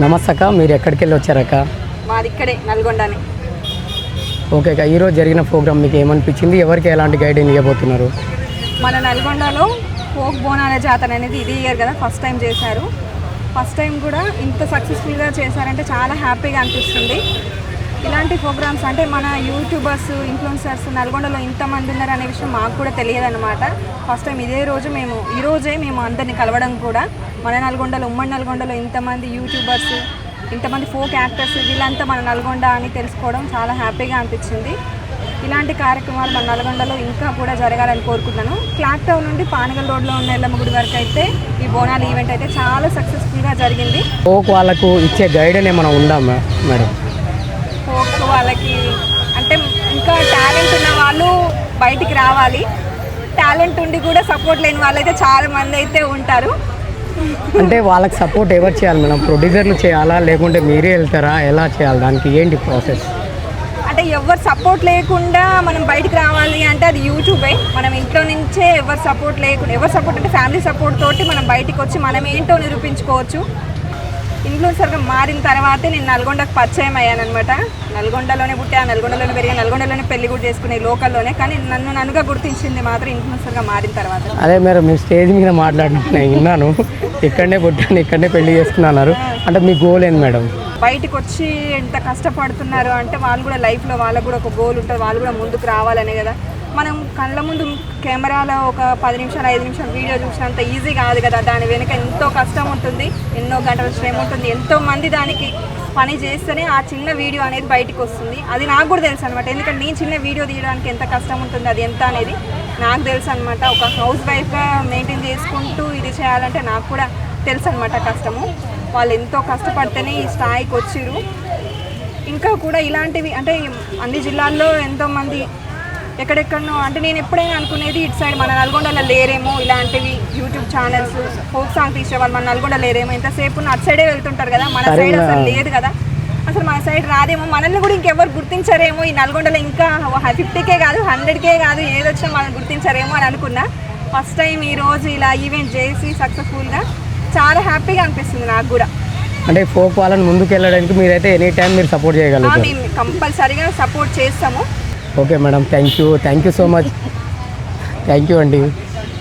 నమస్తే అక్క, మీరు ఎక్కడికి వెళ్ళి వచ్చారక్క? మాది ఇక్కడే నల్గొండని. ఓకే అక్క, ఈరోజు జరిగిన ప్రోగ్రామ్ మీకు ఏమనిపించింది? ఎవరికి ఎలాంటి గైడెన్స్ ఇవ్వబోతున్నారు? మన నల్గొండలో ఫోక్ బోనాల జాతర అనేది ఇది ఇయర్ కదా ఫస్ట్ టైం చేశారు. ఫస్ట్ టైం కూడా ఇంత సక్సెస్ఫుల్గా చేశారంటే చాలా హ్యాపీగా అనిపిస్తుంది. ఇలాంటి ప్రోగ్రామ్స్ అంటే మన యూట్యూబర్స్, ఇన్ఫ్లుయెన్సర్స్ నల్గొండలో ఇంతమంది ఉన్నారు అనే విషయం మాకు కూడా తెలియదన్నమాట. ఫస్ట్ టైం ఈరోజే మేము అందరినీ కలవడం కూడా మన నల్గొండలో, ఉమ్మడి నల్గొండలో ఇంతమంది యూట్యూబర్స్, ఇంతమంది ఫోక్ యాక్టర్స్ వీళ్ళంతా మన నల్గొండ అని తెలుసుకోవడం చాలా హ్యాపీగా అనిపించింది. ఇలాంటి కార్యక్రమాలు మన నల్గొండలో ఇంకా కూడా జరగాలని కోరుకుంటున్నాను. క్లాక్ టౌన్ నుండి పానగల్ రోడ్లో ఉన్న ఎల్లమ్మ గుడి వరకు అయితే ఈ బోనాల ఈవెంట్ అయితే చాలా సక్సెస్ఫుల్గా జరిగింది. ఫోక్ వాళ్ళకు ఇచ్చే గైడెన్స్ ఏమైనా ఉందా మేడం? ఫోక్ వాళ్ళకి అంటే ఇంకా టాలెంట్ ఉన్న వాళ్ళు బయటికి రావాలి. టాలెంట్ ఉండి కూడా సపోర్ట్ లేని వాళ్ళైతే చాలా మంది అయితే ఉంటారు. అంటే వాళ్ళకి సపోర్ట్ ఎవరు చేయాలి మేడం? ప్రొడ్యూసర్లు చేయాలా, లేకుంటే మీరే వెళ్తారా? ఎలా చేయాలి? దానికి ఏంటి ప్రాసెస్? అంటే ఎవరు సపోర్ట్ లేకుండా మనం బయటికి రావాలి అంటే అది యూట్యూబే. మనం ఇంట్లో నుంచే ఎవరు సపోర్ట్ అంటే ఫ్యామిలీ సపోర్ట్ తోటి మనం బయటికి వచ్చి మనం ఏంటో నిరూపించుకోవచ్చు. ఇన్ఫ్లుయెన్సర్గా మారిన తర్వాతే నేను నల్గొండకు పరిచయం అయ్యాను అనమాట. నల్గొండలోనే పుట్టా, నల్గొండలోనే పెరిగా, నల్గొండలోనే పెళ్లి కూడా చేసుకునే లోకల్లోనే. కానీ నన్నుగా గుర్తించింది మాత్రం ఇన్ఫ్లుయెన్సర్గా మారిన తర్వాత. అదే మీ స్టేజ్ మీద మాట్లాడిన విన్నాను, ఇక్కడనే పుట్టాను, ఇక్కడనే పెళ్లి చేసుకున్నారు. అంటే మీ గోల్ ఏంది మేడం? బయటకు వచ్చి ఎంత కష్టపడుతున్నారు అంటే వాళ్ళు కూడా లైఫ్లో వాళ్ళకు కూడా ఒక గోల్ ఉంటుంది, వాళ్ళు కూడా ముందుకు రావాలనే కదా. మనం కళ్ళ ముందు కెమెరాలో ఒక 10 నిమిషాలు 5 నిమిషాలు వీడియో చూసినంత ఈజీ కాదు కదా. దాని వెనుక ఎంతో కష్టం ఉంటుంది, ఎన్నో గంటల శ్రమ ఉంటుంది, ఎంతోమంది దానికి పని చేస్తేనే ఆ చిన్న వీడియో అనేది బయటకు వస్తుంది. అది నాకు కూడా తెలుసు అనమాట. ఎందుకంటే నేను చిన్న వీడియో తీయడానికి ఎంత కష్టం ఉంటుంది, అది ఎంత అనేది నాకు తెలుసు అనమాట. ఒక హౌస్ వైఫ్గా మెయింటైన్ చేసుకుంటూ ఇది చేయాలంటే నాకు కూడా తెలుసు అనమాట కష్టము. వాళ్ళు ఎంతో కష్టపడితేనే ఈ స్థాయికి వచ్చిర్రు. ఇంకా కూడా ఇలాంటివి అంటే అన్ని జిల్లాల్లో ఎంతోమంది ఎక్కడెక్కడనో అంటే నేను ఎప్పుడైనా అనుకునేది ఇటు సైడ్ మన నల్గొండలో లేరేమో ఇలాంటివి యూట్యూబ్ ఛానల్స్, ఫోక్ సాంగ్ తీసేవాళ్ళు మన నల్గొండ లేరేమో. ఎంతసేపు అటు సైడే వెళ్తుంటారు కదా, మన సైడ్ అసలు లేదు కదా. అసలు మన సైడ్ రాదేమో, మనల్ని కూడా ఇంకెవరు గుర్తించారేమో ఈ నల్గొండలో. ఇంకా 50K కాదు 100K కాదు ఏదొచ్చినా మనం గుర్తించారేమో అని అనుకున్నా. ఫస్ట్ టైం ఈరోజు ఇలా ఈవెంట్ చేసి సక్సెస్ఫుల్గా చాలా హ్యాపీగా అనిపిస్తుంది నాకు కూడా. అంటే ఫోక్ వాళ్ళని ముందుకు వెళ్ళడానికి మీరైతే ఎనీ టైం మీరు సపోర్ట్ చేయగలుగుతారు? మేము కంపల్సరీగా సపోర్ట్ చేస్తాము. Okay madam, thank you so much. Thank you అండి.